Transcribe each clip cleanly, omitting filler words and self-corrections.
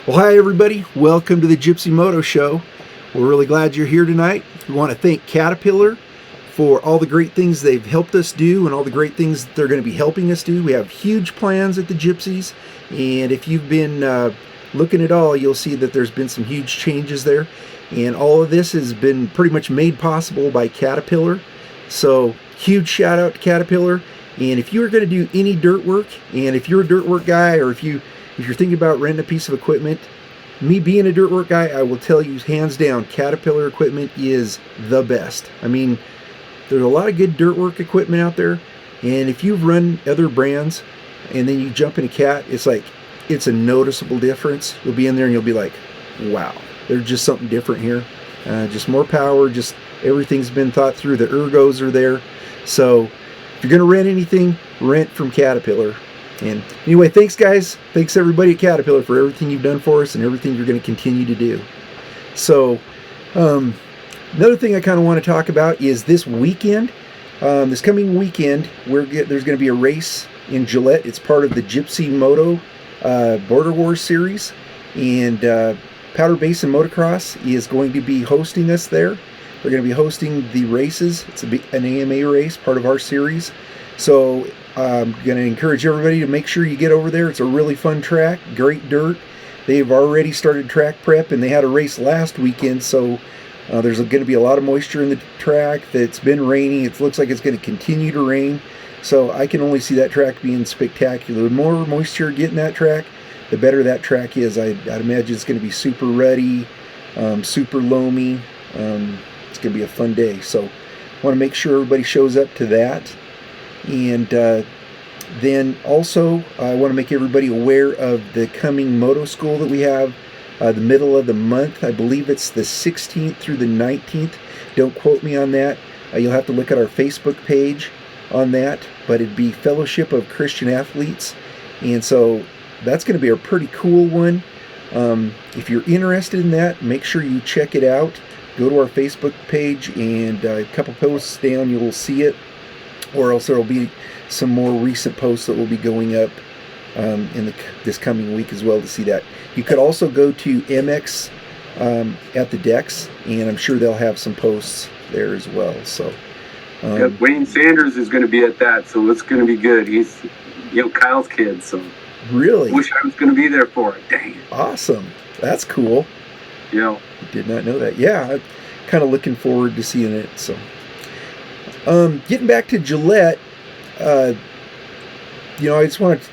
Well, hi everybody. Welcome to the Gypsy Moto Show. We're really glad you're here tonight. We want to thank Caterpillar for all the great things they've helped us do and all the great things that they're going to be helping us do. We have huge plans at the Gypsies, and if you've been looking at all, you'll see that there's been some huge changes there, and all of this has been pretty much made possible by Caterpillar. So huge shout out to Caterpillar. And if you're going to do any dirt work, and if you're a dirt work guy, or if you're thinking about renting a piece of equipment, me being a dirt work guy, I will tell you hands down, Caterpillar equipment is the best. I mean, there's a lot of good dirt work equipment out there, and if you've run other brands and then you jump into Cat, it's a noticeable difference. You'll be in there and you'll be like, wow, there's just something different here. Just more power, just everything's been thought through. The ergos are there. So if you're going to rent anything, rent from Caterpillar. And anyway, thanks guys. Thanks everybody at Caterpillar for everything you've done for us and everything you're going to continue to do. So another thing I kind of want to talk about is this weekend. This coming weekend, there's going to be a race in Gillette. It's part of the Gypsy Moto Border Wars series. And Powder Basin Motocross is going to be hosting us there. They're going to be hosting the races. It's an AMA race, part of our series. So I'm going to encourage everybody to make sure you get over there. It's a really fun track, great dirt. They've already started track prep, and they had a race last weekend, so there's going to be a lot of moisture in the track. It's been raining. It looks like it's going to continue to rain, so I can only see that track being spectacular. The more moisture you get in that track, the better that track is. I'd imagine it's going to be super ruddy, super loamy. It's going to be a fun day, so I want to make sure everybody shows up to that. And then also I want to make everybody aware of the coming moto school that we have the middle of the month. I believe it's the 16th through the 19th. Don't quote me on that. You'll have to look at our Facebook page on that, but it'd be Fellowship of Christian Athletes, and so that's going to be a pretty cool one. If you're interested in that, make sure you check it out. Go to our Facebook page, and a couple posts down you'll see it, or else there will be some more recent posts that will be going up in this coming week as well to see that. You could also go to MX at the decks, and I'm sure they'll have some posts there as well. So Wayne Sanders is going to be at that, so it's going to be good. He's Kyle's kid, so really wish I was going to be there for it. Dang it. Awesome. That's cool. Yeah. Did not know that. Yeah, I'm kind of looking forward to seeing it. So getting back to Gillette, I just want to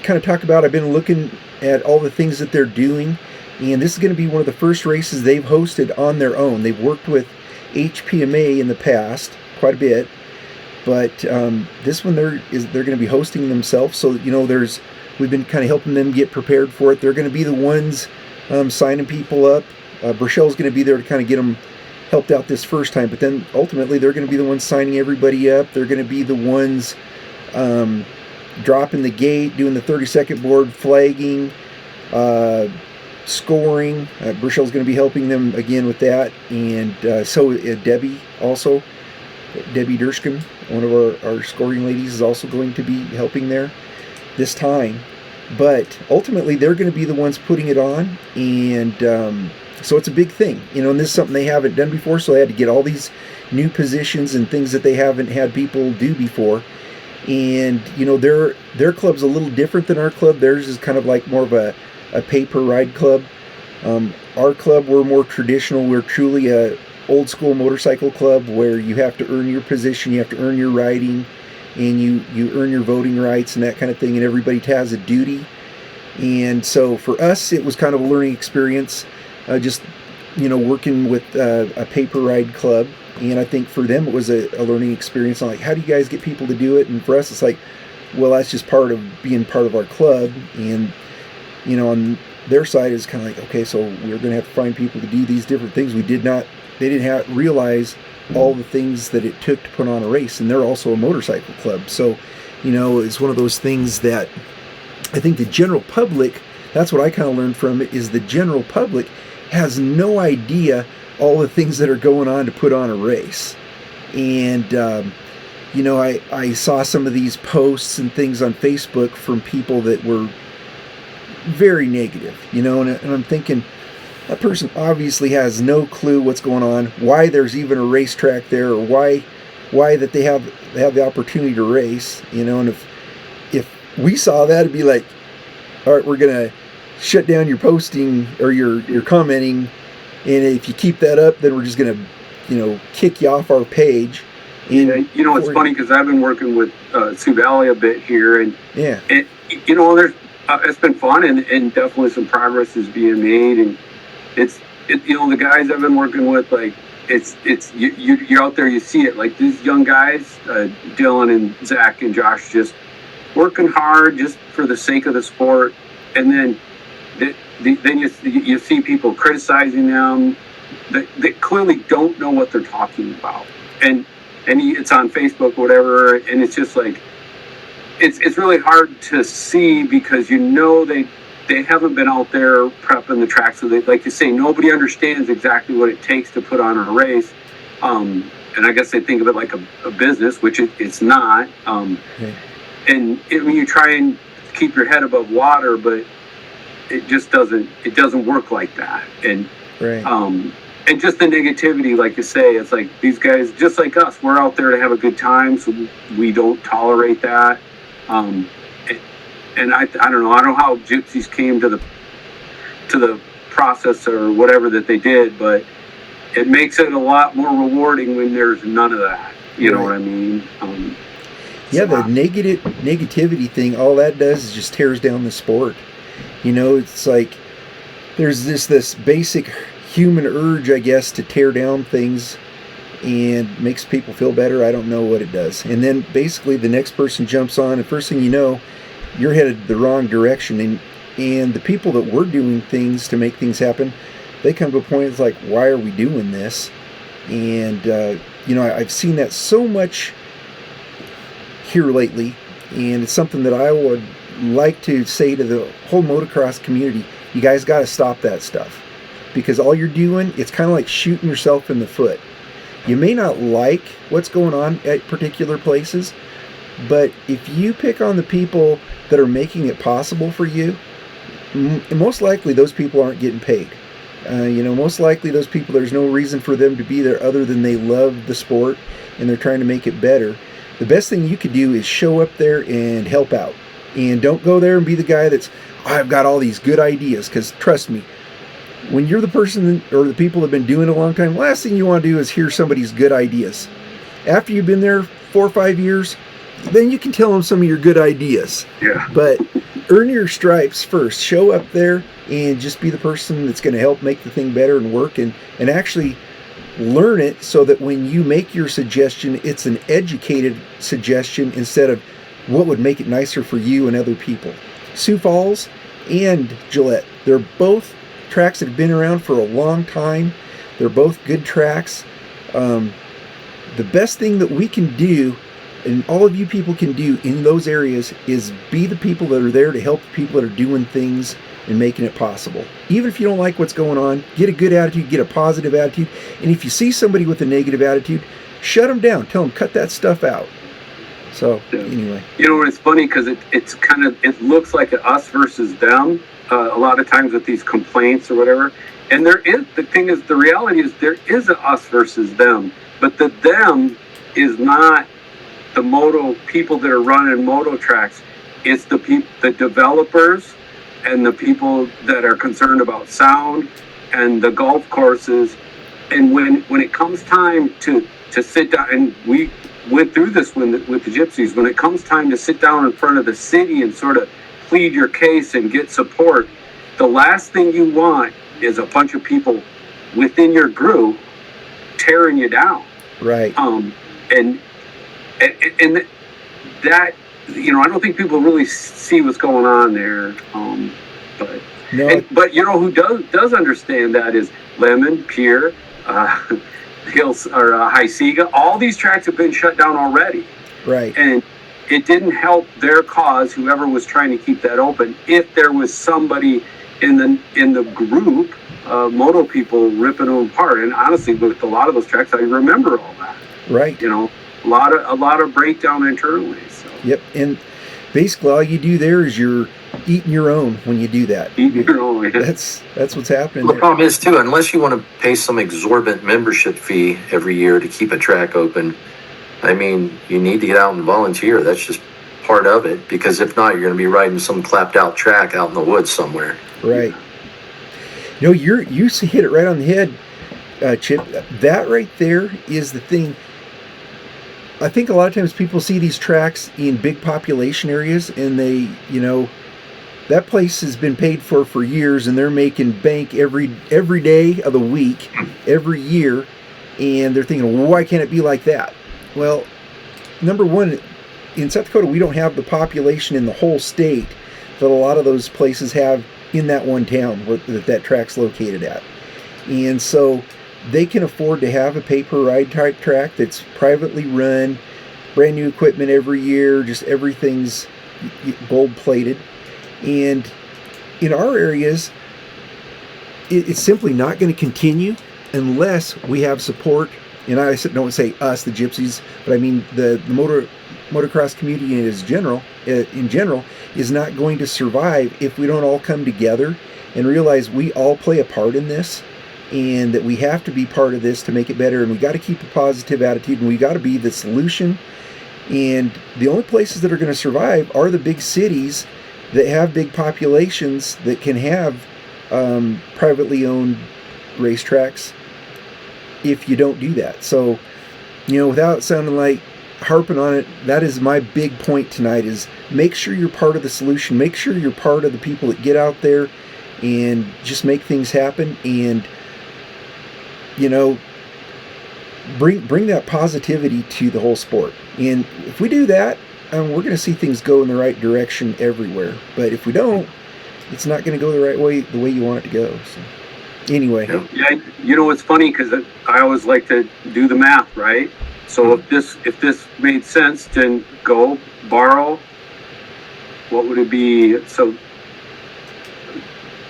kind of talk about, I've been looking at all the things that they're doing, and this is going to be one of the first races they've hosted on their own. They've worked with HPMA in the past quite a bit, but this one they're going to be hosting themselves. So we've been kind of helping them get prepared for it. They're going to be the ones signing people up. Brachel's going to be there to kind of get them helped out this first time, but then ultimately they're going to be the ones signing everybody up. They're going to be the ones dropping the gate, doing the 30-second board, flagging, scoring. Brachel's going to be helping them again with that, and so Debbie also. Debbie Dershkin, one of our scoring ladies, is also going to be helping there this time. But ultimately, they're going to be the ones putting it on, and so it's a big thing, and this is something they haven't done before, so they had to get all these new positions and things that they haven't had people do before. And their club's a little different than our club. Theirs is kind of like more of a paper ride club. Our club, we're more traditional. We're truly a old school motorcycle club where you have to earn your position, you have to earn your riding, and you earn your voting rights and that kind of thing, and everybody has a duty. And so for us, it was kind of a learning experience, just working with a paper ride club. And I think for them it was a learning experience on like, how do you guys get people to do it? And for us it's like, well, that's just part of being part of our club. And on their side is kind of like, okay, so we're going to have to find people to do these different things. They didn't realize all the things that it took to put on a race, and they're also a motorcycle club. So it's one of those things that I think the general public, that's what I kind of learned from it, is the general public has no idea all the things that are going on to put on a race. And I saw some of these posts and things on Facebook from people that were very negative, and I'm thinking that person obviously has no clue what's going on, why there's even a racetrack there, or why that they have the opportunity to race, and if we saw that, it'd be like, all right, we're gonna shut down your posting or your commenting, and if you keep that up, then we're just gonna kick you off our page. And, it's funny because I've been working with Sioux Valley a bit here, and yeah, and there's it's been fun, and definitely some progress is being made, and the guys I've been working with, like you're out there, you see it, like these young guys, Dylan and Zach and Josh, just working hard just for the sake of the sport, and then you see people criticizing them that clearly don't know what they're talking about, and it's on Facebook or whatever, and it's just like it's really hard to see because they haven't been out there prepping the track, so they, like you say, nobody understands exactly what it takes to put on a race, and I guess they think of it like a business, which it's not, okay. And when you try and keep your head above water, but it just doesn't work like that, and right. And just the negativity, like you say, it's like these guys, just like us, we're out there to have a good time, so we don't tolerate that. And I don't know how Gypsies came to the process or whatever that they did, but it makes it a lot more rewarding when there's none of that. You know what I mean? Yeah, the negativity thing, all that does is just tears down the sport. It's like there's this basic human urge, I guess, to tear down things, and makes people feel better. I don't know what it does. And then basically the next person jumps on, and first thing you know, you're headed the wrong direction. And the people that were doing things to make things happen, they come to a point, it's like, why are we doing this? And I've seen that so much here lately, and it's something that I would like to say to the whole motocross community: you guys got to stop that stuff, because all you're doing, it's kind of like shooting yourself in the foot. You may not like what's going on at particular places, but if you pick on the people that are making it possible for you, most likely those people aren't getting paid. Most likely those people, there's no reason for them to be there other than they love the sport and they're trying to make it better. The best thing you could do is show up there and help out. And don't go there and be the guy that's, I've got all these good ideas, because trust me, when you're the person or the people that have been doing it a long time, last thing you want to do is hear somebody's good ideas. After you've been there 4 or 5 years, then you can tell them some of your good ideas. Yeah. But earn your stripes first. Show up there and just be the person that's going to help make the thing better and work, and actually learn it, so that when you make your suggestion, it's an educated suggestion instead of what would make it nicer for you and other people. Sioux Falls and Gillette, they're both tracks that have been around for a long time. They're both good tracks. The best thing that we can do, and all of you people can do in those areas, is be the people that are there to help the people that are doing things and making it possible. Even if you don't like what's going on, get a good attitude, get a positive attitude. And if you see somebody with a negative attitude, shut them down. Tell them, cut that stuff out. So anyway, it's funny because it looks like a us versus them a lot of times with these complaints or whatever. And the reality is there is a us versus them, but the them is not the moto people that are running moto tracks. It's the developers and the people that are concerned about sound and the golf courses. And when it comes time to sit down, and we went through this with the Gypsies, when it comes time to sit down in front of the city and sort of plead your case and get support, the last thing you want is a bunch of people within your group tearing you down. Right. And that, I don't think people really see what's going on there. But who does understand that is Lemon, Pierre, Hills, or High Sega. All these tracks have been shut down already. Right. And it didn't help their cause, whoever was trying to keep that open, if there was somebody in the group, moto people ripping them apart. And honestly, with a lot of those tracks, I remember all that. Right. A lot of breakdown internally. So. Yep. And basically all you do there is you're eating your own when you do that. Eating your own. That's what's happening. Well, the problem is too, unless you want to pay some exorbitant membership fee every year to keep a track open, I mean, you need to get out and volunteer. That's just part of it, because if not, you're going to be riding some clapped out track out in the woods somewhere. Right. You know, you hit it right on the head, Chip. That right there is the thing. I think a lot of times people see these tracks in big population areas, and they, you know, that place has been paid for years, and they're making bank every day of the week, every year, and they're thinking, well, why can't it be like that? Well, number one, in South Dakota, we don't have the population in the whole state that a lot of those places have in that one town that track's located at. And so they can afford to have a pay-per-ride type track that's privately run, brand new equipment every year, just everything's gold-plated. And in our areas, it's simply not going to continue unless we have support. And I don't say us, the Gypsies, but I mean the motocross community in general is not going to survive if we don't all come together and realize we all play a part in this, and that we have to be part of this to make it better, and we got to keep a positive attitude, and we got to be the solution. And the only places that are going to survive are the big cities that have big populations that can have privately owned racetracks if you don't do that. So, you know, without sounding like harping on it, that is my big point tonight, is make sure you're part of the solution. Make sure you're part of the people that get out there and just make things happen, and, you know, bring that positivity to the whole sport. And if we do that, we're going to see things go in the right direction everywhere. But if we don't, it's not going to go the way you want it to go. So, anyway. Yeah, you know, it's funny because I always like to do the math, right? So if this made sense, then go borrow. What would it be? So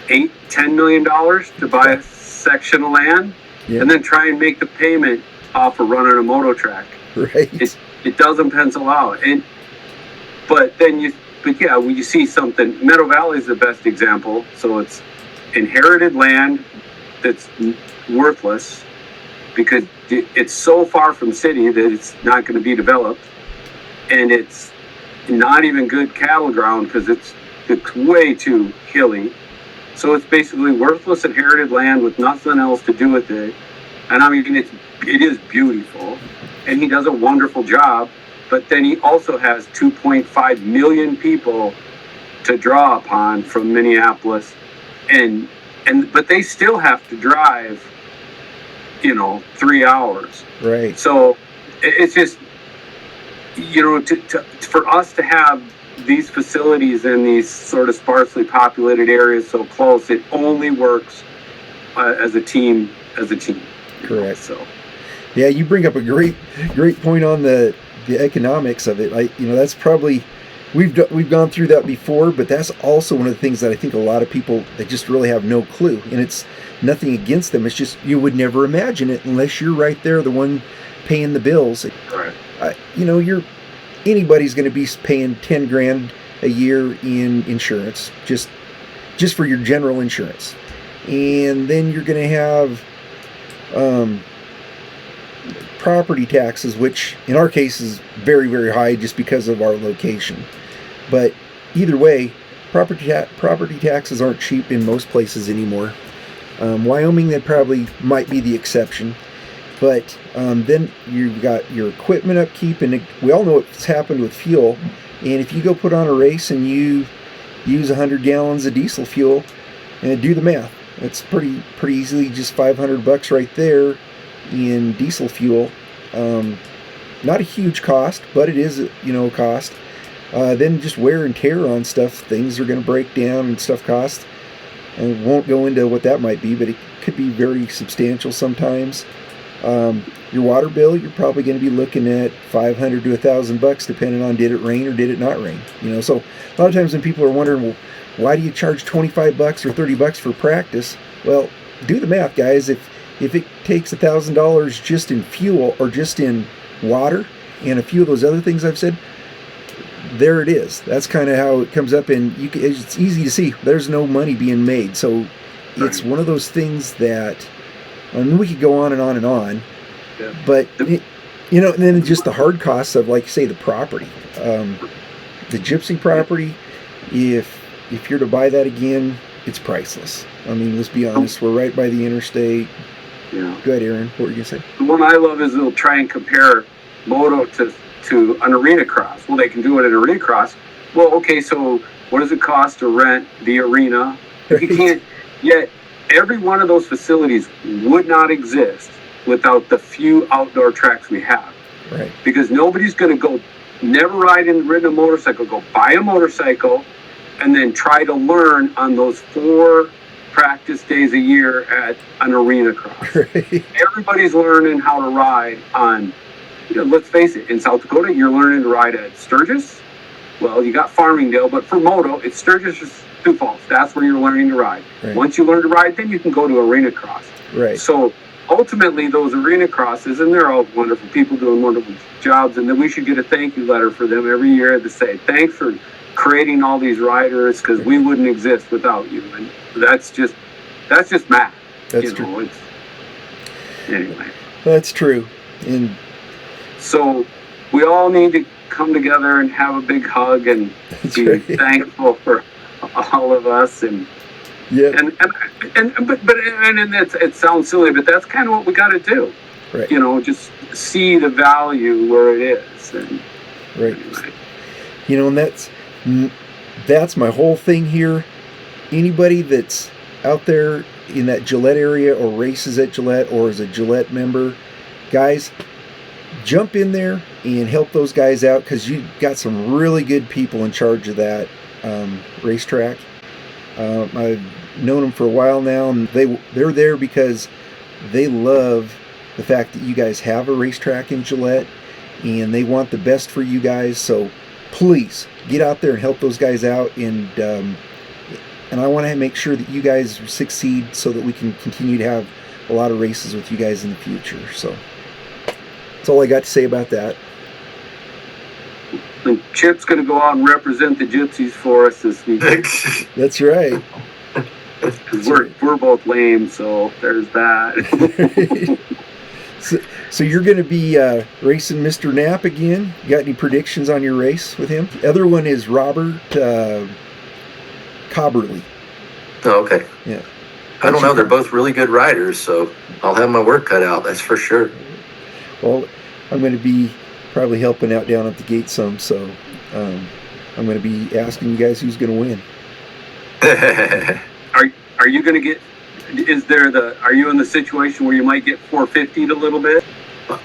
$10 million to buy a section of land, and then try and make the payment off of running a moto track. Right. It doesn't pencil out. But when you see something, Meadow Valley is the best example. So it's inherited land that's worthless because it's so far from city that it's not going to be developed, and it's not even good cattle ground because it's way too hilly. So it's basically worthless inherited land with nothing else to do with it. And I mean, it is beautiful, and he does a wonderful job. But then he also has 2.5 million people to draw upon from Minneapolis, but they still have to drive, 3 hours. Right. So it's just, for us to have these facilities in these sort of sparsely populated areas so close, it only works as a team. Correct. So, yeah, you bring up a great point on the economics of it. That's probably, we've gone through that before, but that's also one of the things that I think a lot of people, they just really have no clue. And it's nothing against them. It's just you would never imagine it unless you're right there, the one paying the bills. right. Anybody's going to be paying $10,000 a year in insurance, just for your general insurance, and then you're going to have property taxes, which in our case is very, very high just because of our location. But either way, property taxes aren't cheap in most places anymore. Wyoming, that probably might be the exception. But then you've got your equipment upkeep, and we all know what's happened with fuel. And if you go put on a race and you use 100 gallons of diesel fuel, and do the math, it's pretty easily just $500 right there in diesel fuel. Not a huge cost, but it is a cost. Then just wear and tear on stuff. Things are going to break down and stuff cost. And won't go into what that might be, but it could be very substantial sometimes. Your water bill, you're probably going to be looking at $500 to $1,000, depending on did it rain or did it not rain. So a lot of times when people are wondering, well, why do you charge $25 or $30 for practice? Well, do the math, guys. If it takes $1,000 just in fuel or just in water and a few of those other things I've said, there it is. That's kind of how it comes up, and it's easy to see. There's no money being made, so it's one of those things that, I mean, we could go on and on and on, but and then just the hard costs of, like, say, the property, the Gypsy property. If you're to buy that again, it's priceless. I mean, let's be honest. We're right by the interstate. Yeah. Go ahead, Aaron. What were you gonna say? The one I love is they'll try and compare moto to an arena cross. Well, they can do it in arena cross. Well, okay, so what does it cost to rent the arena? You can't. Yet every one of those facilities would not exist without the few outdoor tracks we have. Right. Because nobody's going to go, never ridden a motorcycle, go buy a motorcycle, and then try to learn on those 4 practice days a year at an arena cross. Right. Everybody's learning how to ride on, let's face it, in South Dakota, you're learning to ride at Sturgis. Well, you got Farmingdale, but for moto, it's Sturgis or Sioux Falls. That's where you're learning to ride. Right. Once you learn to ride, then you can go to arena cross. Right. So ultimately, those arena crosses, and they're all wonderful people doing wonderful jobs, and then we should get a thank you letter for them every year to say, thanks for creating all these riders, because we wouldn't exist without you. And that's just math. That's true. Anyway. That's true. And so we all need to come together and have a big hug and be thankful for all of us. And yeah. And it sounds silly, but that's kind of what we got to do. Right. Just see the value where it is. And right. Anyway. And that's my whole thing here. Anybody that's out there in that Gillette area or races at Gillette or is a Gillette member, guys, jump in there and help those guys out, because you got some really good people in charge of that racetrack. I've known them for a while now, and they're there because they love the fact that you guys have a racetrack in Gillette, and they want the best for you guys. So please get out there and help those guys out, and I want to make sure that you guys succeed so that we can continue to have a lot of races with you guys in the future. So that's all I got to say about that. And Chip's going to go out and represent the Gypsies for us this weekend. That's right. Because we're both lame, so there's that. So you're going to be racing Mr. Knapp again? You got any predictions on your race with him? The other one is Robert Cobberly. Oh, okay. Yeah. I don't know. They're both really good riders, so I'll have my work cut out. That's for sure. Well, I'm going to be probably helping out down at the gate some, so I'm going to be asking you guys who's going to win. Are you going to get? Are you in the situation where you might get 450'd a little bit?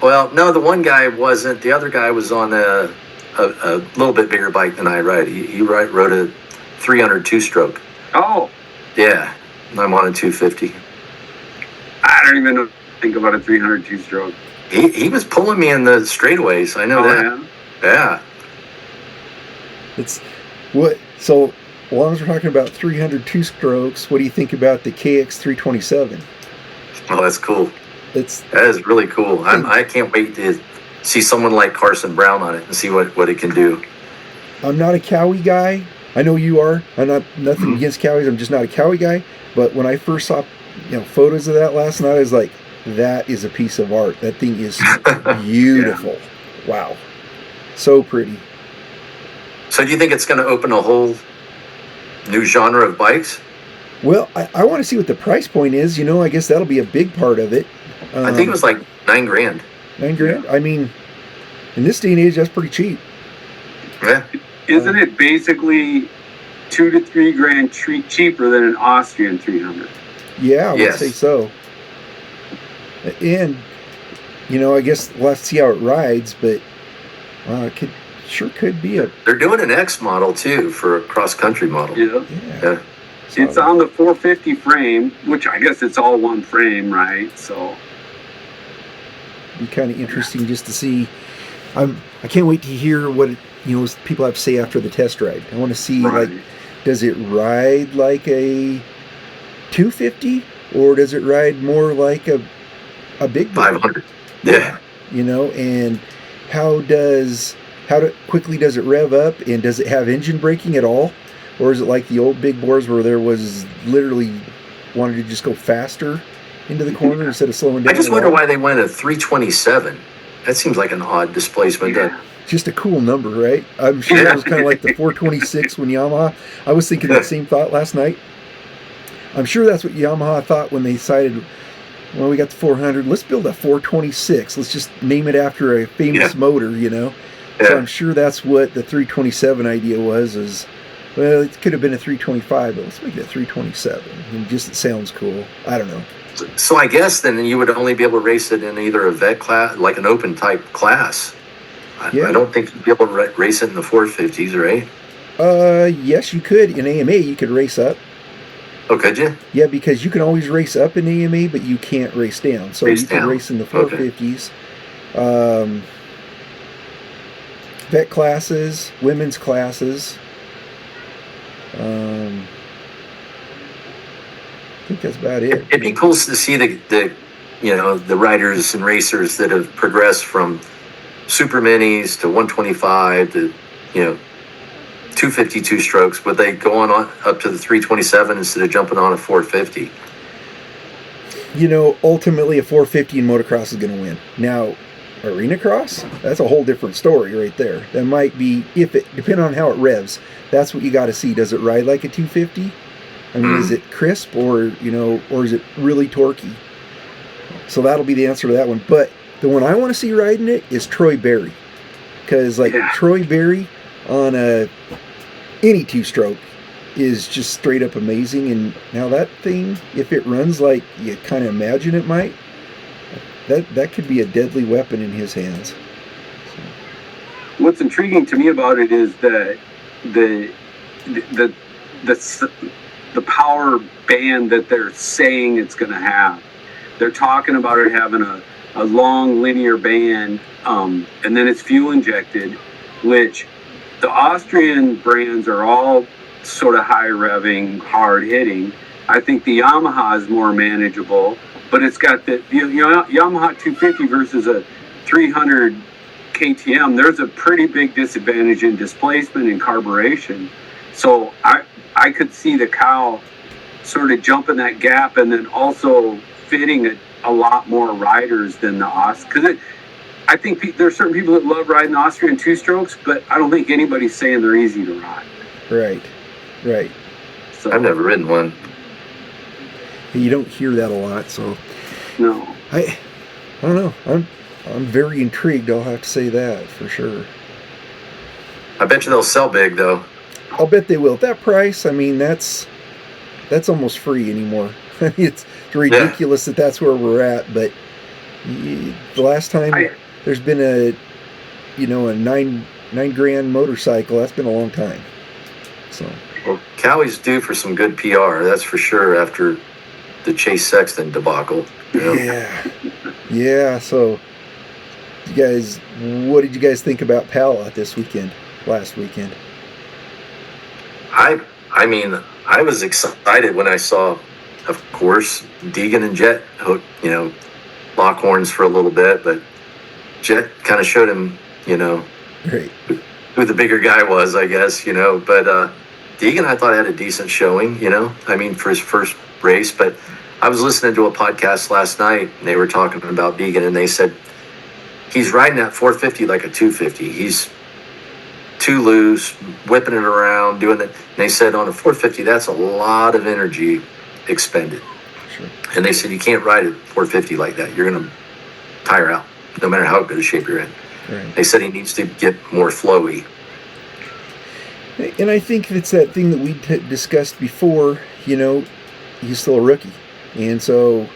Well, no, the one guy wasn't. The other guy was on a little bit bigger bike than I ride. He rode a 300 two-stroke. Oh. Yeah, I'm on a 250. I don't even think about a 300 two-stroke. He was pulling me in the straightaways. I know that. Yeah. It's what. So as long as we're talking about 300 two-strokes, what do you think about the KX 327? Oh, that's cool. That is really cool. I can't wait to see someone like Carson Brown on it and see what it can do. I'm not a Cowie guy. I know you are. I'm not nothing against Cowies. I'm just not a Cowie guy. But when I first saw photos of that last night, I was like, that is a piece of art. That thing is beautiful. Yeah. Wow. So pretty. So do you think it's going to open a whole new genre of bikes? Well, I want to see what the price point is. I guess that'll be a big part of it. I think it was like $9,000. $9,000? I mean, in this day and age, that's pretty cheap. Yeah. Isn't it basically $2,000 to $3,000 cheaper than an Austrian 300? Yeah, I would say so. And, I guess we'll have to see how it rides, but it could be a... They're doing an X model, too, for a cross-country model. Yeah. It's on the 450 frame, which I guess it's all one frame, right? So... Be kind of interesting just to see. I can't wait to hear what people have to say after the test ride. I want to see does it ride like a 250 or does it ride more like a big 500? Yeah. And how does quickly does it rev up, and does it have engine braking at all? Or is it like the old big bores where there was literally wanted to just go faster into the corner instead of slowing down? I just wonder why they went at 327. That seems like an odd displacement. Yeah. Just a cool number, right? I'm sure it was kind of like the 426 when Yamaha. I was thinking that same thought last night. I'm sure that's what Yamaha thought when they decided, well, we got the 400. Let's build a 426. Let's just name it after a famous motor, you know? Yeah. So I'm sure that's what the 327 idea was, well, it could have been a 325, but let's make it a 327. And just, it sounds cool. I don't know. So I guess then you would only be able to race it in either a vet class, like an open type class. I don't think you'd be able to race it in the 450s, right? Yes, you could. In AMA, you could race up. Oh, could you? Yeah, because you can always race up in AMA, but you can't race down. So you can race in the 450s. Okay. Vet classes, women's classes. I think that's about it. It'd be cool to see the riders and racers that have progressed from super minis to 125 to 252 strokes. Would they go on up to the 327 instead of jumping on a 450? Ultimately a 450 in motocross is going to win. Now, arena cross, that's a whole different story right there. That might be, depending on how it revs, that's what you got to see. Does it ride like a 250? I mean, is it crisp or is it really torquey? So that'll be the answer to that one. But the one I want to see riding it is Troy Berry. Because Troy Berry on any two-stroke is just straight up amazing. And now that thing, if it runs like you kind of imagine it might, that could be a deadly weapon in his hands. So. What's intriguing to me about it is that the power band that they're saying it's going to have. They're talking about it having a long linear band, and then it's fuel injected, which the Austrian brands are all sort of high revving, hard hitting. I think the Yamaha is more manageable, but it's got the Yamaha 250 versus a 300 KTM. There's a pretty big disadvantage in displacement and carburation. So I could see the cow sort of jumping that gap and then also fitting a lot more riders than the because I think there's certain people that love riding the Austrian two-strokes, but I don't think anybody's saying they're easy to ride. Right. So I've never ridden one. You don't hear that a lot, so no. I don't know. I'm very intrigued. I'll have to say that for sure. I bet you they'll sell big though. I'll bet they will. At that price, I mean, that's almost free anymore. It's ridiculous that that's where we're at. But the last time there's been a $9,000 motorcycle, that's been a long time. So. Well, Cowie's due for some good PR, that's for sure, after the Chase Sexton debacle. Yeah. So, what did you guys think about Pala last weekend? I mean, I was excited when I saw, of course, Deegan and Jet, lock horns for a little bit, but Jet kind of showed him, right, who the bigger guy was, I guess, but Deegan, I thought, had a decent showing, for his first race. But I was listening to a podcast last night, and they were talking about Deegan, and they said he's riding that 450 like a 250. He's too loose, whipping it around, doing it. And they said on a 450, that's a lot of energy expended. Sure. And they said you can't ride a 450 like that. You're going to tire out, no matter how good a shape you're in. Right. They said he needs to get more flowy. And I think it's that thing that we discussed before. He's still a rookie, and so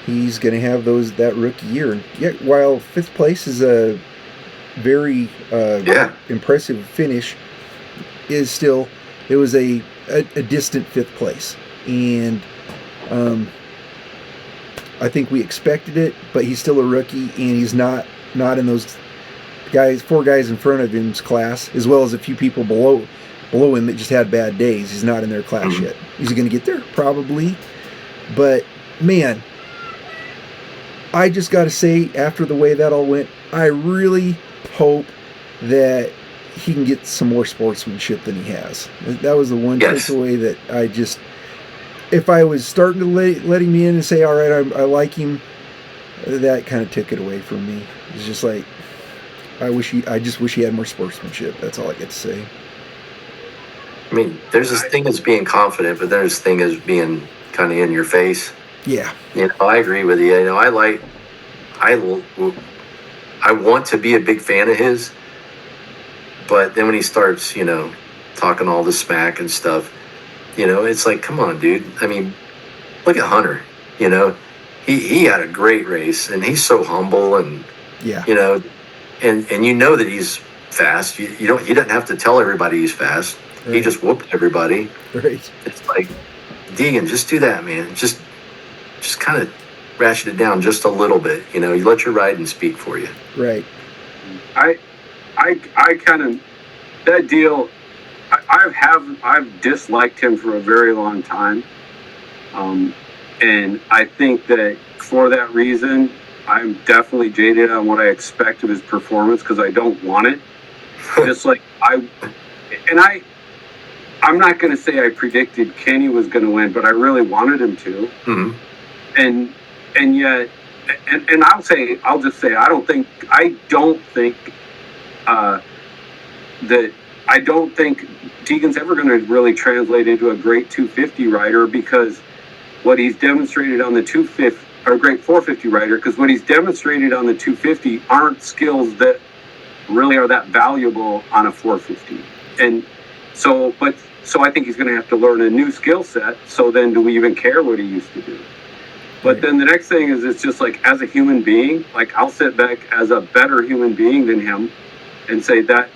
he's going to have that rookie year. And yet, while fifth place is a very impressive finish, it was a distant fifth place, and I think we expected it, but he's still a rookie, and he's not in those four guys in front of him's class, as well as a few people below him that just had bad days. He's not in their class yet. Is he going to get there? Probably. But, man, I just got to say, after the way that all went, I really hope that he can get some more sportsmanship than he has. That was the one Yes. takeaway that I just, if I was starting to letting me in and say, all right, I like him, that kind of took it away from me. It's just like, I just wish he had more sportsmanship. That's all I get to say. I mean, there's this thing as being confident, but there's this thing as being kind of in your face. Yeah. You know, I agree with you. You know, I want to be a big fan of his, but then when he starts, you know, talking all this smack and stuff, you know, it's like, come on, dude. I mean, look at Hunter. You know, he had a great race, and he's so humble, and Yeah. you know, and you know that he's fast. He doesn't have to tell everybody he's fast. He Right. just whooped everybody. Right. It's like, Deegan, just do that, man. Just kind of ratchet it down just a little bit. You know, you let your riding speak for you. Right. I kind of, that deal, I've disliked him for a very long time. And I think that for that reason, I'm definitely jaded on what I expect of his performance because I don't want it. Just like I'm not going to say I predicted Kenny was going to win, but I really wanted him to. Mm-hmm. And yet, I'll just say, I don't think Deegan's ever going to really translate into a great 250 rider because what he's demonstrated on the 250, or a great 450 rider, because what he's demonstrated on the 250 aren't skills that really are that valuable on a 450. And so I think he's going to have to learn a new skill set. So then do we even care what he used to do? But then the next thing is, it's just like, as a human being, like I'll sit back as a better human being than him and say I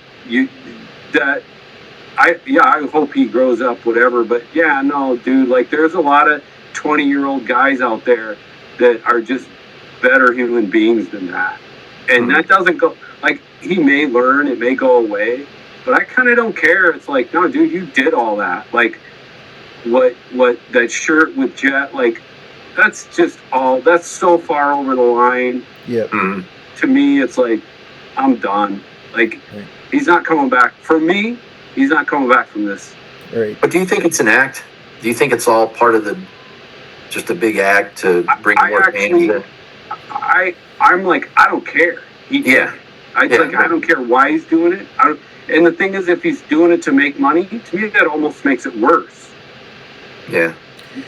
hope he grows up, whatever. But yeah, no, dude, like there's a lot of 20-year-old guys out there that are just better human beings than that. And that doesn't go, like, he may learn, it may go away, but I kind of don't care. It's like, no, dude, you did all that. Like, what that shirt with Jet, like, that's so far over the line. Yep. Mm-hmm. To me, it's like, I'm done. Like, he's not coming back. For me, he's not coming back from this. Right. But do you think it's an act? Do you think it's all part of just a big act to bring more fans in? I'm like, I don't care. I don't care why he's doing it. And the thing is, if he's doing it to make money, to me that almost makes it worse. Yeah.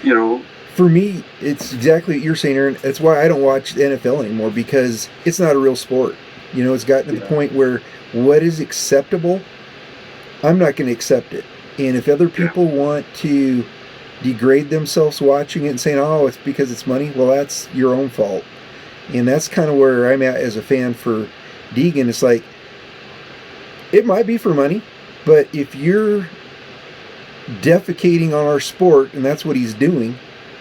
You know. For me, it's exactly what you're saying, Aaron. That's why I don't watch the NFL anymore, because it's not a real sport. You know, it's gotten to the point where what is acceptable, I'm not going to accept it. And if other people want to degrade themselves watching it and saying, oh, it's because it's money, well, that's your own fault. And that's kind of where I'm at as a fan for Deegan. It's like, it might be for money, but if you're defecating on our sport, and that's what he's doing,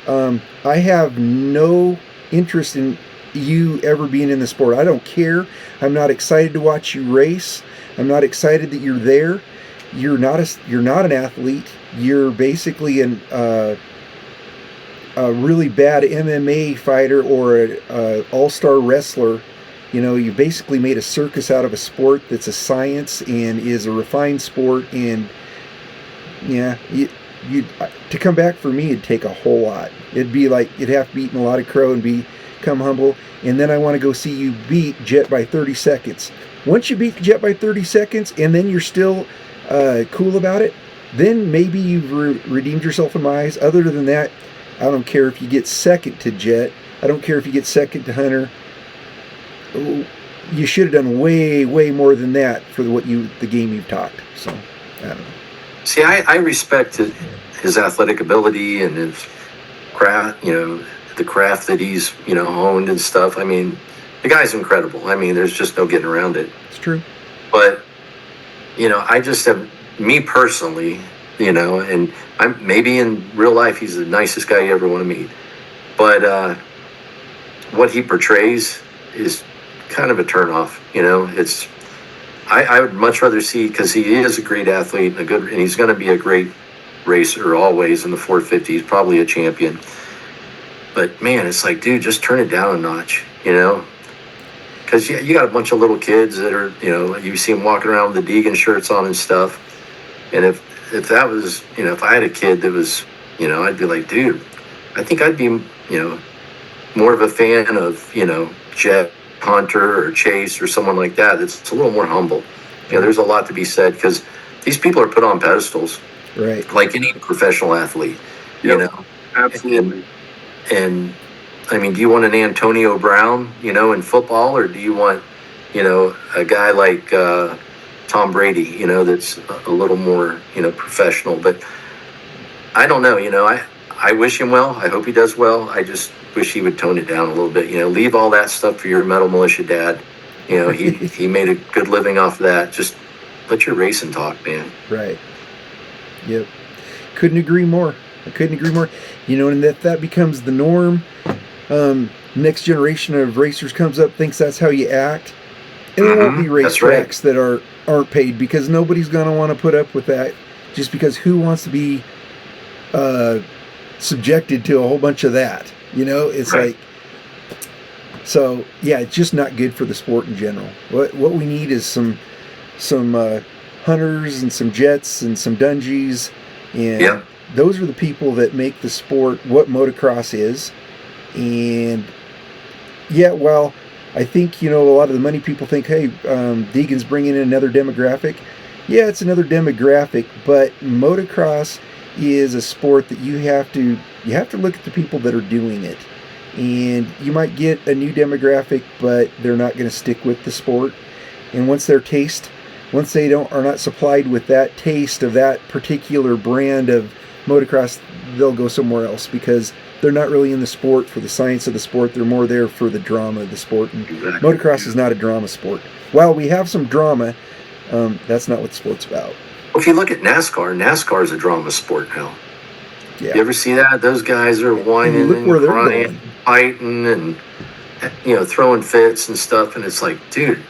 I have no interest in you ever being in the sport. I don't care. I'm not excited to watch you race. I'm not excited that you're there. You're not an athlete. You're basically a really bad MMA fighter or a all-star wrestler. You know, you basically made a circus out of a sport that's a science and is a refined sport. And yeah, you to come back for me, it'd take a whole lot. It'd be like you'd have to be eating a lot of crow and become humble. And then I want to go see you beat Jet by 30 seconds. Once you beat Jet by 30 seconds, and then you're still cool about it, then maybe you've redeemed yourself in my eyes. Other than that, I don't care if you get second to Jet. I don't care if you get second to Hunter. You should have done way, way more than that for the game you've talked. So, I don't know. See, I respect his athletic ability and his craft, you know, the craft that he's, you know, honed and stuff. I mean, the guy's incredible. I mean, there's just no getting around it. It's true. But, you know, I just have, me personally, you know, and I'm maybe in real life he's the nicest guy you ever want to meet. But what he portrays is kind of a turnoff, you know. It's I would much rather see, because he is a great athlete and he's going to be a great racer always in the 450. He's probably a champion. But man, it's like, dude, just turn it down a notch, you know, because you got a bunch of little kids that are, you see them walking around with the Deegan shirts on and stuff. And if that was, if I had a kid that was, I'd be like, dude, I think I'd be, more of a fan of, Jet Hunter or Chase or someone like that. It's a little more humble. There's a lot to be said because these people are put on pedestals, right? Like any professional athlete, Absolutely. And I mean, do you want an Antonio Brown, in football, or do you want, a guy like Tom Brady, that's a little more, professional? But I don't know, I wish him well. I hope he does well. I just wish he would tone it down a little bit. Leave all that stuff for your metal militia dad. He made a good living off of that. Just let your racing talk, man. Right. Yep. Couldn't agree more. I couldn't agree more. And that becomes the norm. Next generation of racers comes up, thinks that's how you act. And there won't be racetracks that aren't paid because nobody's going to want to put up with that just because who wants to be subjected to a whole bunch of that? It's right. like, so yeah, it's just not good for the sport in general. What we need is some hunters and some jets and some dungees, and those are the people that make the sport what motocross is. And yeah, well, I think a lot of the money people think, hey, Deegan's bringing in another demographic. Yeah, it's another demographic, but motocross is a sport that you have to look at the people that are doing it. And you might get a new demographic, but they're not going to stick with the sport. And once they are not supplied with that taste of that particular brand of motocross, they'll go somewhere else because they're not really in the sport for the science of the sport. They're more there for the drama of the sport. And motocross is not a drama sport. While we have some drama, that's not what the sport's about. Well, if you look at NASCAR is a drama sport now. Yeah. You ever see that? Those guys are whining and crying, fighting, and throwing fits and stuff. And it's like, dude,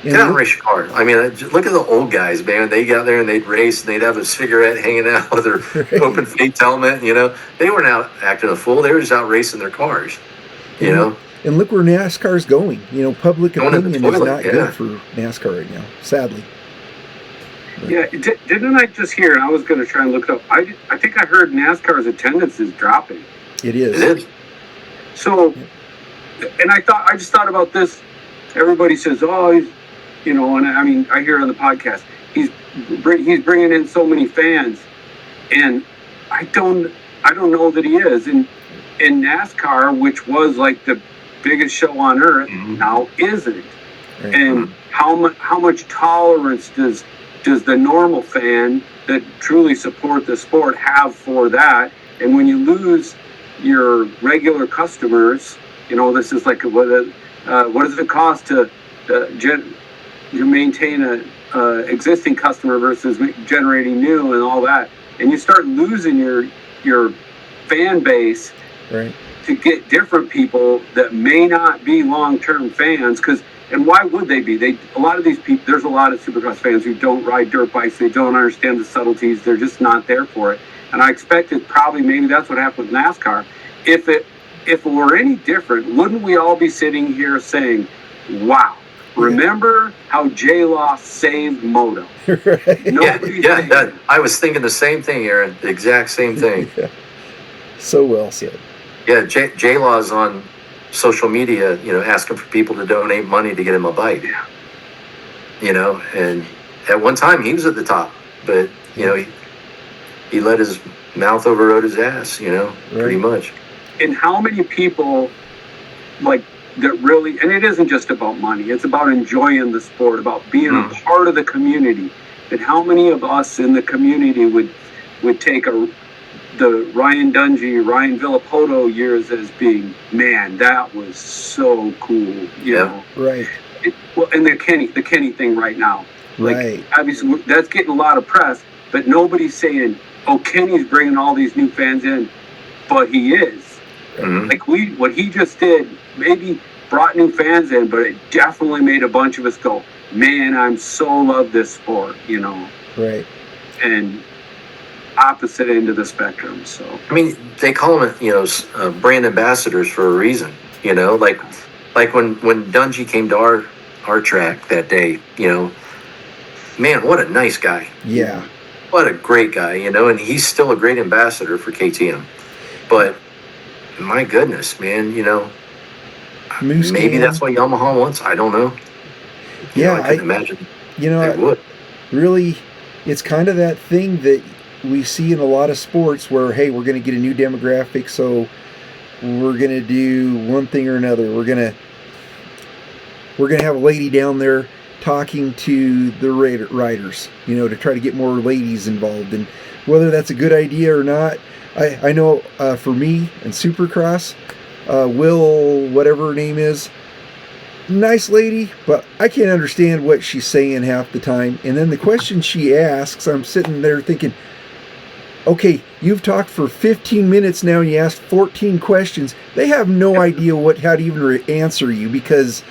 get out and race your car. I mean, look at the old guys, man. They got there and they'd race and they'd have a cigarette hanging out of their open face helmet. They weren't out acting a fool. They were just out racing their cars. And look where NASCAR's going. Public opinion is not good for NASCAR right now, sadly. Yeah, didn't I just hear, and I was going to try and look it up, I think I heard NASCAR's attendance is dropping. It is. It is. So, and I just thought about this. Everybody says, oh, he's, and I mean, I hear on the podcast, he's bringing in so many fans, and I don't know that he is. And in NASCAR, which was like the biggest show on earth, now isn't. Right. And how much tolerance does the normal fan that truly support the sport have for that? And when you lose your regular customers, this is like what does it cost to maintain a existing customer versus generating new and all that, and you start losing your fan base, right, to get different people that may not be long-term fans. And why would they be? A lot of these people, there's a lot of Supercross fans who don't ride dirt bikes. They don't understand the subtleties. They're just not there for it. And I expect maybe that's what happened with NASCAR. If it were any different, wouldn't we all be sitting here saying, wow, remember how J-Law saved Moto? Right. I was thinking the same thing, Aaron. The exact same thing. Yeah. So well said. Yeah, J-Law's on social media, asking for people to donate money to get him a bike. Yeah. And at one time he was at the top, but he let his mouth overrode his ass, pretty much. And how many people that really, and it isn't just about money, it's about enjoying the sport, about being a part of the community. And how many of us in the community would take the Ryan Dungey, Ryan Villapoto years as being, man, that was so cool, you know? Right. And the Kenny thing right now. Right. Obviously, that's getting a lot of press, but nobody's saying, oh, Kenny's bringing all these new fans in, but he is. Mm-hmm. What he just did, maybe brought new fans in, but it definitely made a bunch of us go, man, I'm so love this sport, Right. And opposite end of the spectrum. So I mean, they call them brand ambassadors for a reason. like when Dungy came to our track that day, man, what a nice guy. Yeah. What a great guy, and he's still a great ambassador for KTM. But my goodness, man, Moose maybe can. that's what Yamaha wants. I don't know. I can imagine they would. Really, it's kind of that thing that we see in a lot of sports where, hey, we're going to get a new demographic, so we're going to do one thing or another. We're going to have a lady down there talking to the riders, to try to get more ladies involved. And whether that's a good idea or not, I know for me and Supercross, Will, whatever her name is, nice lady, but I can't understand what she's saying half the time. And then the question she asks, I'm sitting there thinking, okay, you've talked for 15 minutes now and you asked 14 questions. They have no idea how to even answer you, because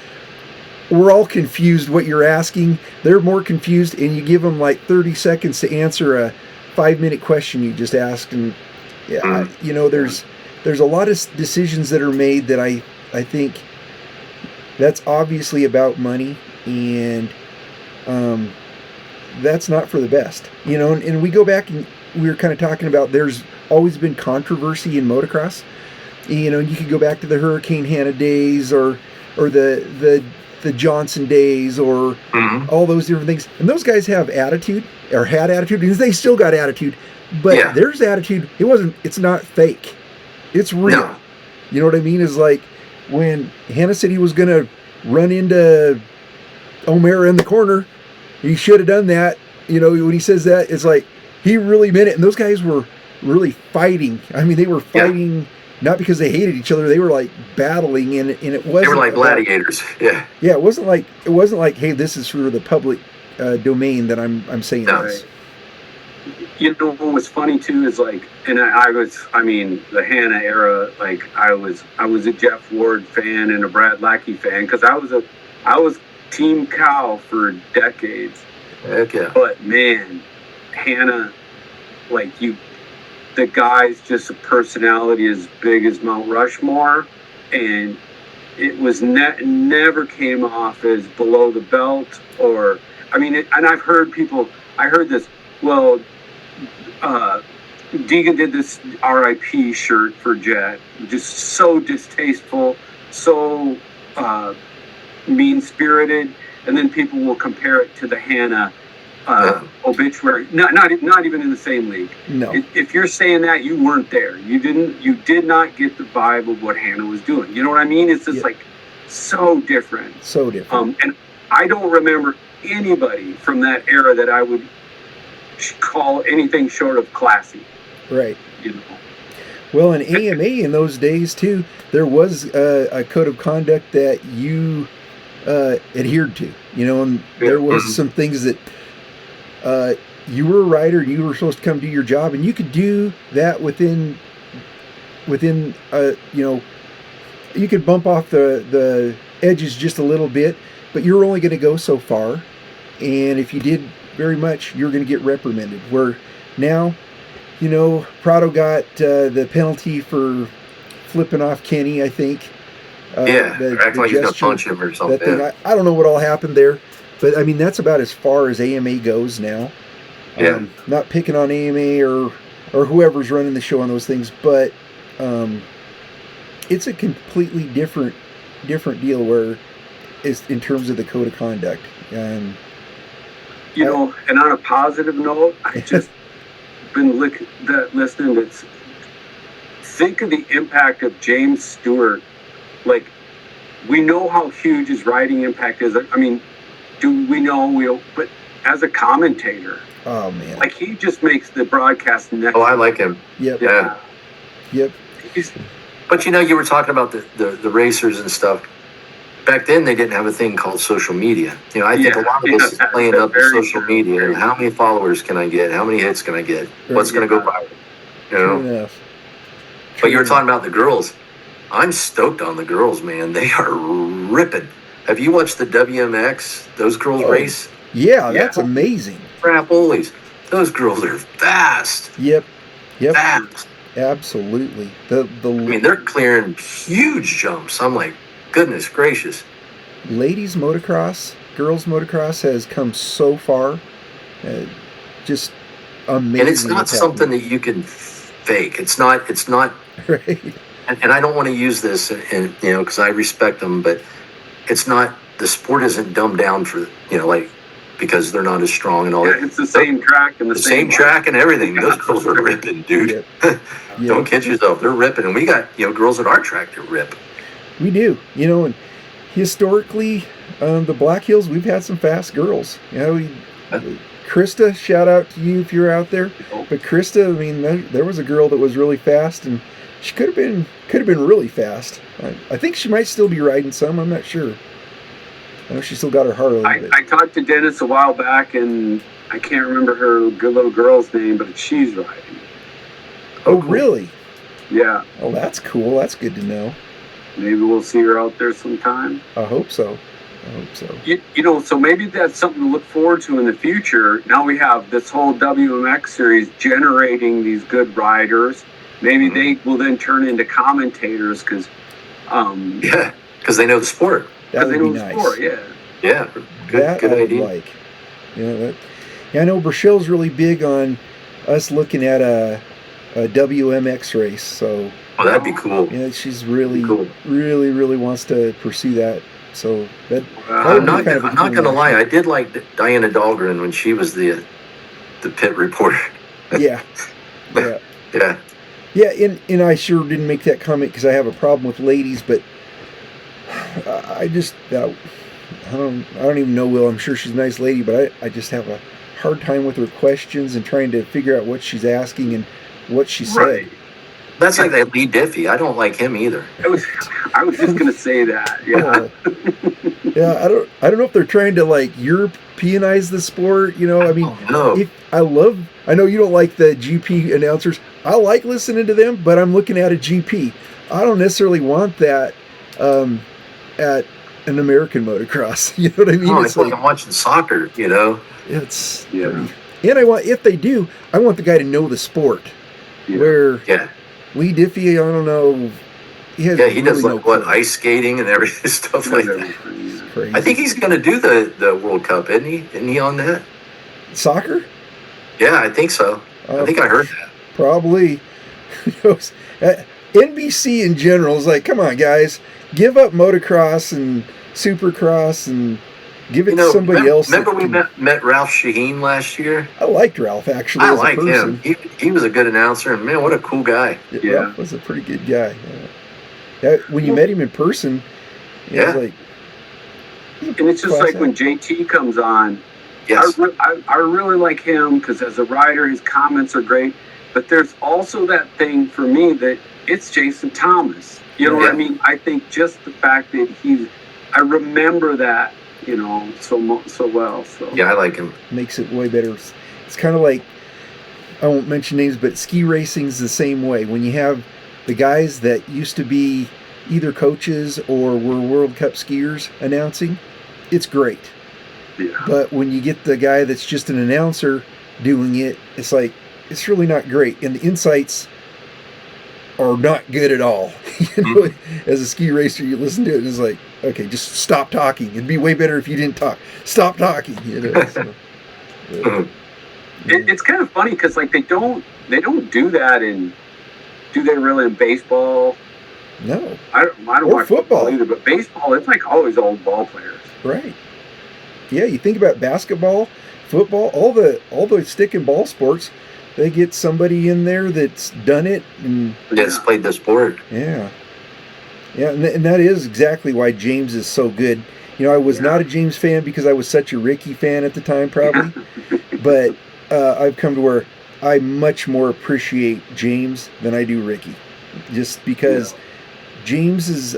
we're all confused what you're asking. They're more confused, and you give them like 30 seconds to answer a 5-minute question you just asked. And there's a lot of decisions that are made that I think that's obviously about money, and that's not for the best. And we go back and we were kind of talking about there's always been controversy in motocross. And you could go back to the Hurricane Hannah days or the Johnson days or all those different things. And those guys have attitude, or had attitude, because they still got attitude. But there's attitude. It's not fake. It's real. No. You know what I mean? Is like when Hannah said he was going to run into O'Mara in the corner, he should have done that. When he says that, it's like he really meant it. And those guys were really fighting. I mean, they were fighting not because they hated each other. They were like battling, and it wasn't. They were like gladiators. Yeah. Yeah, it wasn't like, hey, this is for the public domain that I'm saying this. What was funny too is like, and the Hannah era, like I was a Jeff Ward fan and a Brad Lackey fan, because I was Team Cow for decades. Heck yeah. But man, Hannah, like the guy's just a personality as big as Mount Rushmore, and it was never came off as below the belt, or and I heard this. Well, Deegan did this RIP shirt for Jet, just so distasteful, so mean-spirited, and then people will compare it to the Hannah obituary. Not even in the same league. No. If you're saying that, you weren't there. You did not get the vibe of what Hannah was doing. You know what I mean? It's just like so different. So different. And I don't remember anybody from that era that I would call anything short of classy. Right. Well, in AMA in those days too, there was a code of conduct that you adhered to. And there was some things that you were a rider and you were supposed to come do your job, and you could do that within you could bump off the edges just a little bit, but you're only going to go so far, and if you did very much, you're going to get reprimanded. Where now, Prado got the penalty for flipping off Kenny, I think. Acting like he's going to punch him or something. That thing, I don't know what all happened there, but that's about as far as AMA goes now. Not picking on AMA or whoever's running the show on those things, but it's a completely different deal where it's in terms of the code of conduct. And on a positive note, I just been listening to think of the impact of James Stewart. Like, we know how huge his riding impact is. Do we know? But as a commentator, oh man, like he just makes the broadcast next. Oh, I like him. Yep. Yeah. Yep. But you were talking about the racers and stuff. Back then, they didn't have a thing called social media. I think a lot of this is playing up to social media. And how many followers can I get? How many hits can I get? What's going to go viral? True enough. But you were talking about the girls. I'm stoked on the girls, man. They are ripping. Have you watched the WMX? Those girls race? Yeah, that's amazing. Crap-olies. Those girls are fast. Yep. Fast. Absolutely. They're clearing huge jumps. I'm like, Goodness gracious. Ladies motocross, girls motocross has come so far. Just amazing. And it's not what's something happening. that you can fake. It's not, Right. and I don't want to use this, and because I respect them, but it's not, the sport isn't dumbed down for, like, because they're not as strong and all Yeah, that. it's the same track and The same track and everything. Those girls are ripping, dude. Yep. Don't kid yourself. They're ripping. And we got, girls at our track that rip. We do. And historically, the Black Hills, we've had some fast girls. Krista, shout out to you if you're out there. But Krista, I mean, there was a girl that was really fast, and she could have been really fast. I think she might still be riding some. I'm not sure. I know she still got her heart a little bit. I talked to Dennis a while back, and I can't remember her good little girl's name, but she's riding. Oh, cool. Really? Yeah. Oh, that's cool. That's good to know. Maybe we'll see her out there sometime. I hope so. So maybe that's something to look forward to in the future. Now we have this whole WMX series generating these good riders. Maybe they will then turn into commentators because they know the sport. That would be nice. Sport, yeah. Good idea. I know Brachelle's really big on us looking at a WMX race. So that'd be cool. Yeah, she's really cool. really wants to pursue that. So that I'm not gonna lie. I did like Diana Dahlgren when she was the pit reporter. Yeah. And I sure didn't make that comment because I have a problem with ladies, but I just I don't even know Will. I'm sure she's a nice lady, but I just have a hard time with her questions and trying to figure out what she's asking and what she said. Right. That's like that Lee Diffie. I don't like him either. I was just gonna say that. Yeah. Yeah. I don't know if they're trying to like Europeanize the sport. I mean, I know you don't like the GP announcers. I like listening to them, but I'm looking at a GP. I don't necessarily want that at an American motocross. You know what I mean? It's like I'm watching soccer. It's pretty, and if they do, I want the guy to know the sport. Where Lee Diffie, I don't know. He does ice skating and everything, stuff like that. Crazy. I think he's going to do the World Cup, isn't he? Isn't he on that? Soccer? Yeah, I think so. I think I heard that. Probably. NBC in general is like, come on, guys, give up motocross and supercross and give it to somebody else. Remember we met Ralph Shaheen last year? I liked Ralph, actually. I liked him. He was a good announcer, and man, what a cool guy. Yeah. Ralph was a pretty good guy. When you met him in person, it was like... And it's just like when JT comes on. Yes. I really like him because as a rider, his comments are great. But there's also that thing for me that it's Jason Thomas. You know what I mean? I think just the fact that I remember that, so well. So yeah, I like him. Makes it way better. It's kind of like, I won't mention names, but ski racing's the same way. When you have the guys that used to be either coaches or were World Cup skiers announcing, it's great. Yeah. But when you get the guy that's just an announcer doing it, it's like, it's really not great. And the insights are not good at all. As a ski racer, you listen to it and it's like, okay, just stop talking. It'd be way better if you didn't talk. Stop talking. It's kind of funny because like they don't do that do they really in baseball? No. I don't watch football either, but baseball, it's like always old ball players. Right. Yeah, you think about basketball, football, all the stick and ball sports, they get somebody in there that's done it and that's played the sport. Yeah. Yeah, and that is exactly why James is so good. I was not a James fan because I was such a Ricky fan at the time, probably. But I've come to where I much more appreciate James than I do Ricky. Just because James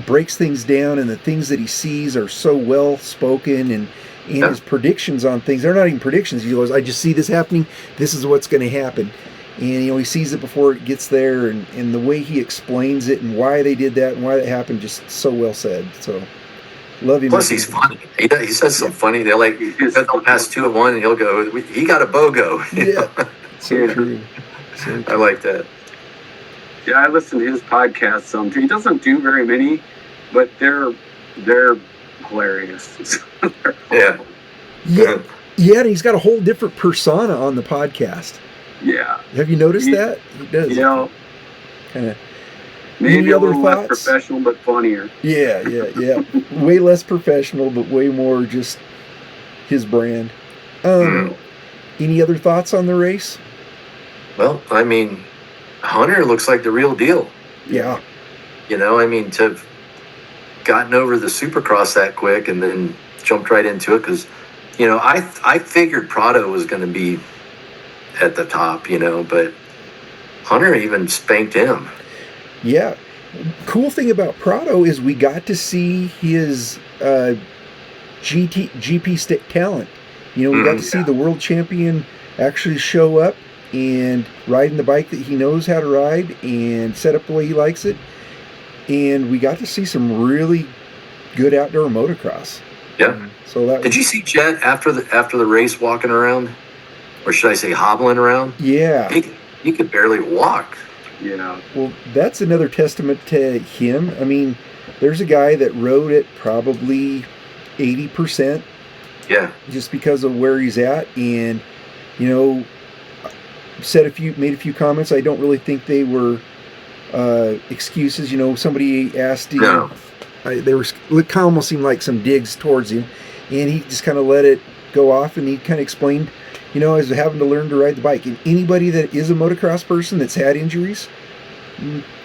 breaks things down, and the things that he sees are so well spoken, and his predictions on things, they're not even predictions. He goes, I just see this happening, this is what's going to happen. And he sees it before it gets there, and the way he explains it and why they did that and why that happened, just so well said. So love him. Plus he's funny. He says some funny, they're like, they'll pass 2 at 1 and he'll go, he got a BOGO. Yeah. So true. I like that. Yeah, I listen to his podcast some too. He doesn't do very many, but they're hilarious. Yeah. Yeah, and he's got a whole different persona on the podcast. Yeah. Have you noticed that? He does. You know, kind of. maybe a other little less thoughts? professional, but funnier. Yeah. Way less professional, but way more just his brand. Any other thoughts on the race? Well, I mean, Hunter looks like the real deal. Yeah. You know, I mean, to have gotten over the Supercross that quick and then jumped right into it, because, you know, I figured Prado was going to be at the top, you know, but Hunter even spanked him. Yeah. Cool thing about Prado is we got to see his GP stick talent. You know, we got to see the world champion actually show up and riding the bike that he knows how to ride and set up the way he likes it. And we got to see some really good outdoor motocross. Yeah. So that Did you see Jet after the race walking around, or should I say hobbling around? Yeah. He could barely walk. Yeah. Well, that's another testament to him. I mean, there's a guy that rode it probably 80%. Yeah. Just because of where he's at, and you know, made a few comments. I don't really think they were excuses. You know, somebody asked him. No. They were kind of almost seemed like some digs towards him, and he just kind of let it go off, and he kind of explained, you know, as having to learn to ride the bike. And anybody that is a motocross person that's had injuries,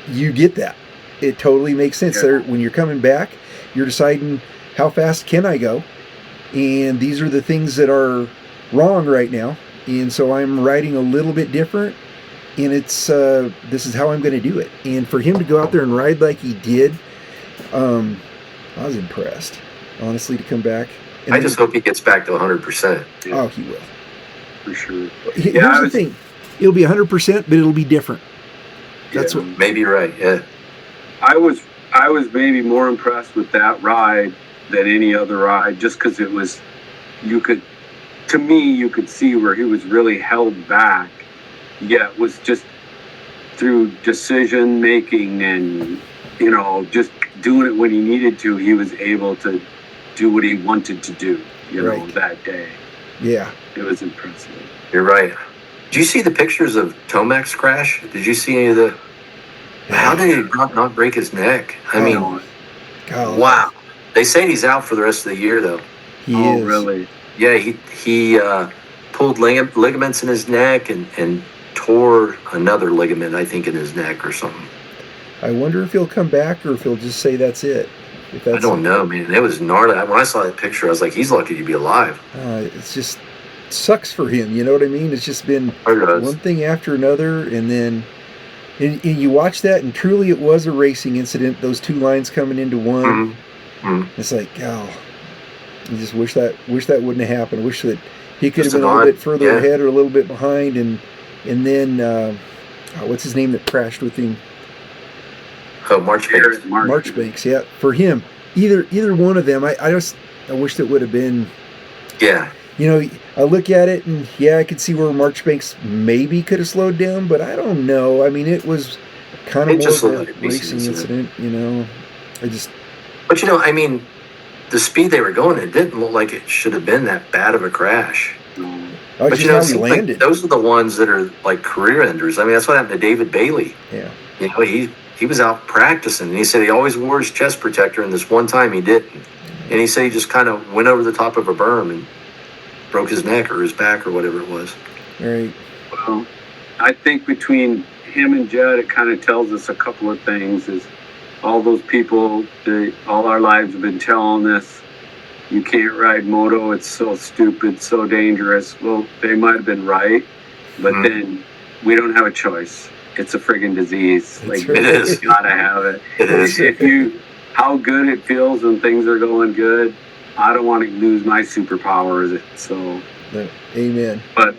you get that. It totally makes sense. There, when you're coming back, you're deciding how fast can I go, and these are the things that are wrong right now. And so I'm riding a little bit different, and it's this is how I'm going to do it. And for him to go out there and ride like he did, I was impressed, honestly, to come back. And I just hope he gets back to 100%. Oh, he will. For sure. Here's the thing. It'll be 100%, but it'll be different. That's what. Maybe right, yeah. I was maybe more impressed with that ride than any other ride, just because it was, you could see where he was really held back. Yeah, it was just through decision making and, you know, just doing it when he needed to, he was able to do what he wanted to do, you know, that day. Yeah. It was impressive. You're right. Did you see the pictures of Tomac's crash? Did you see any of the... How did he not break his neck? I mean, wow. They say he's out for the rest of the year, though. He is. Really? Yeah, he pulled ligaments in his neck and tore another ligament, I think, in his neck or something. I wonder if he'll come back or if he'll just say that's it. I don't know, man. It was gnarly. When I saw that picture, I was like, he's lucky to be alive. It's just sucks for him. You know what I mean? It's just been one thing after another, and then and you watch that, and truly it was a racing incident. Those two lines coming into one. It's like, I just wish that wouldn't have happened. I wish that he could have been a little bit further ahead or a little bit behind, and then what's his name that crashed with him? Oh, Marchbanks. Marchbanks, yeah. For him, either one of them, I wish that would have been. Yeah. You know, I look at it and I could see where Marchbanks maybe could have slowed down, but I don't know. I mean, it was kind of more of a racing incident, you know. But you know, I mean, the speed they were going, it didn't look like it should have been that bad of a crash. But you know, like, those are the ones that are like career enders. I mean, that's what happened to David Bailey. Yeah. You know, he was out practicing, and he said he always wore his chest protector, and this one time he didn't. And he said he just kind of went over the top of a berm and broke his neck or his back or whatever it was. Right. Well, I think between him and Jed, it kind of tells us a couple of things. Is all those people, all our lives have been telling us, you can't ride moto, it's so stupid, so dangerous. Well, they might have been right, but then we don't have a choice. It's a friggin' disease. That's like, right. It is. You gotta have it. It is. How good it feels when things are going good, I don't want to lose my superpowers. So, amen. But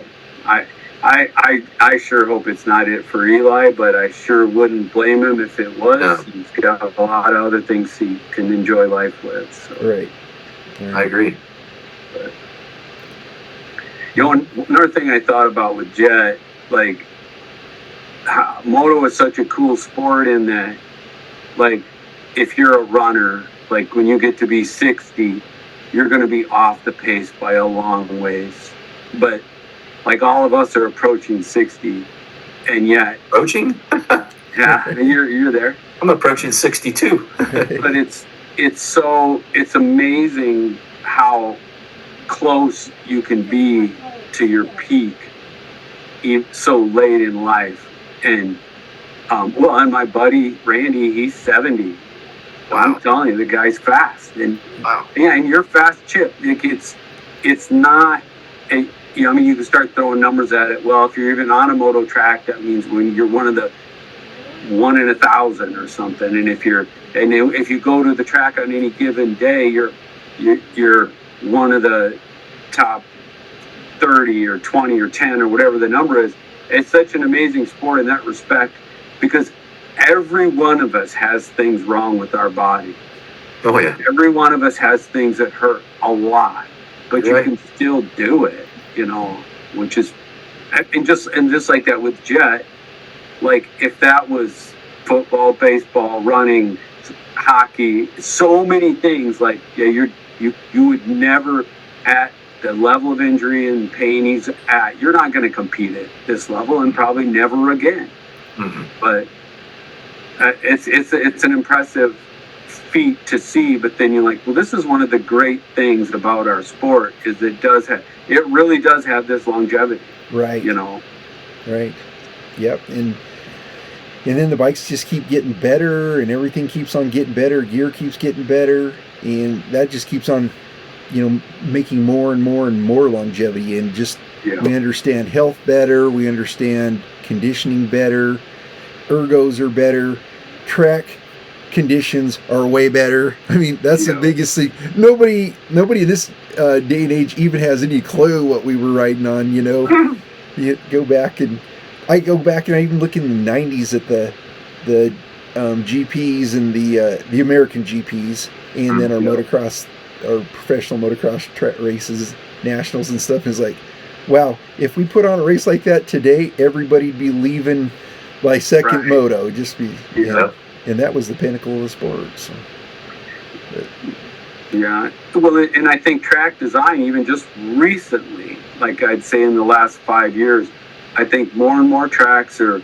I sure hope it's not it for Eli, but I sure wouldn't blame him if it was. No. He's got a lot of other things he can enjoy life with. So. Right. I agree. But, you know, another thing I thought about with Jet, like, moto is such a cool sport in that, like, if you're a runner, like when you get to be 60, you're going to be off the pace by a long ways. But like all of us are approaching 60, and yet Approaching? yeah, you're there. I'm approaching 62. But it's amazing how close you can be to your peak so late in life. And and my buddy Randy, he's 70. Wow. I'm telling you, the guy's fast, and Wow. yeah, and you're fast, Chip. Like it's not a, I mean, you can start throwing numbers at it. Well, if you're even on a moto track, that means when you're one of the 1 in 1,000 or something. And if you go to the track on any given day, you're one of the top 30 or 20 or 10 or whatever the number is. It's such an amazing sport in that respect, because every one of us has things wrong with our body. Oh, yeah. Every one of us has things that hurt a lot, but you Right. can still do it, which is, and just like that with Jet, like if that was football, baseball, running, hockey, so many things, like, yeah, you would never, at the level of injury and pain he's at, you're not going to compete at this level, and probably never again. Mm-hmm. But it's an impressive feat to see. But then you're like, well, this is one of the great things about our sport, is it really does have this longevity. Right. Right. Yep. And then the bikes just keep getting better, and everything keeps on getting better. Gear keeps getting better, and that just keeps on, making more and more and more longevity. And just we understand health better. We understand conditioning better. Ergos are better. Track conditions are way better. I mean, that's the biggest thing. Nobody in this day and age even has any clue what we were riding on. You go back and I even look in the 90s at the GPs and the American GPs, and then our motocross, our professional motocross races, nationals and stuff. Is like, wow, if we put on a race like that today, everybody'd be leaving by second moto. Just be, and that was the pinnacle of the sport. So. Yeah, well, and I think track design, even just recently, like I'd say in the last 5 years, I think more and more tracks are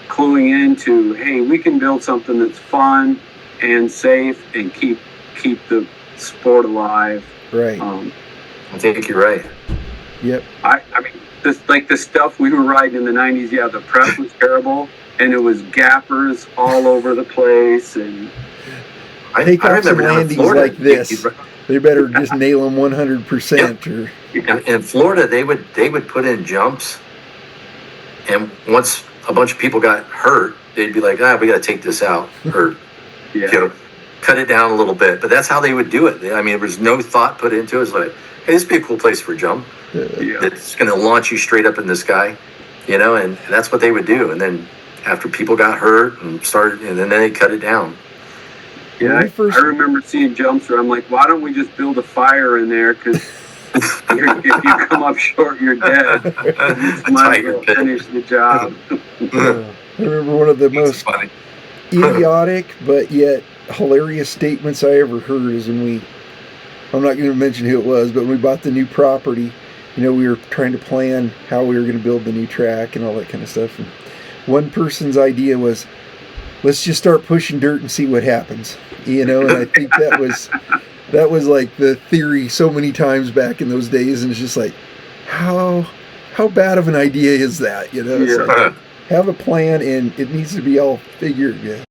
cluing into, hey, we can build something that's fun and safe and keep the sport alive. Right. I think you're right. Yep. I mean, the stuff we were riding in the 90s, yeah, the prep was terrible, and it was gappers all over the place, and take off some landings like this. They better just nail them 100%. Yep. In Florida, they would put in jumps, and once a bunch of people got hurt, they'd be like, we got to take this out, or cut it down a little bit. But that's how they would do it. I mean, there was no thought put into it. It's like, hey, this would be a cool place for a jump. It's going to launch you straight up in the sky, and that's what they would do. And then after people got hurt and then they cut it down. Yeah, I remember seeing jumps where I'm like, why don't we just build a fire in there? Because if you come up short, you're dead. You might as well finish the job. I remember one of the most idiotic but yet hilarious statements I ever heard is when I'm not going to mention who it was, but when we bought the new property, we were trying to plan how we were going to build the new track and all that kind of stuff. And one person's idea was, let's just start pushing dirt and see what happens. And I think that was like the theory so many times back in those days. And it's just like, how bad of an idea is that? It's like, have a plan, and it needs to be all figured. Yeah.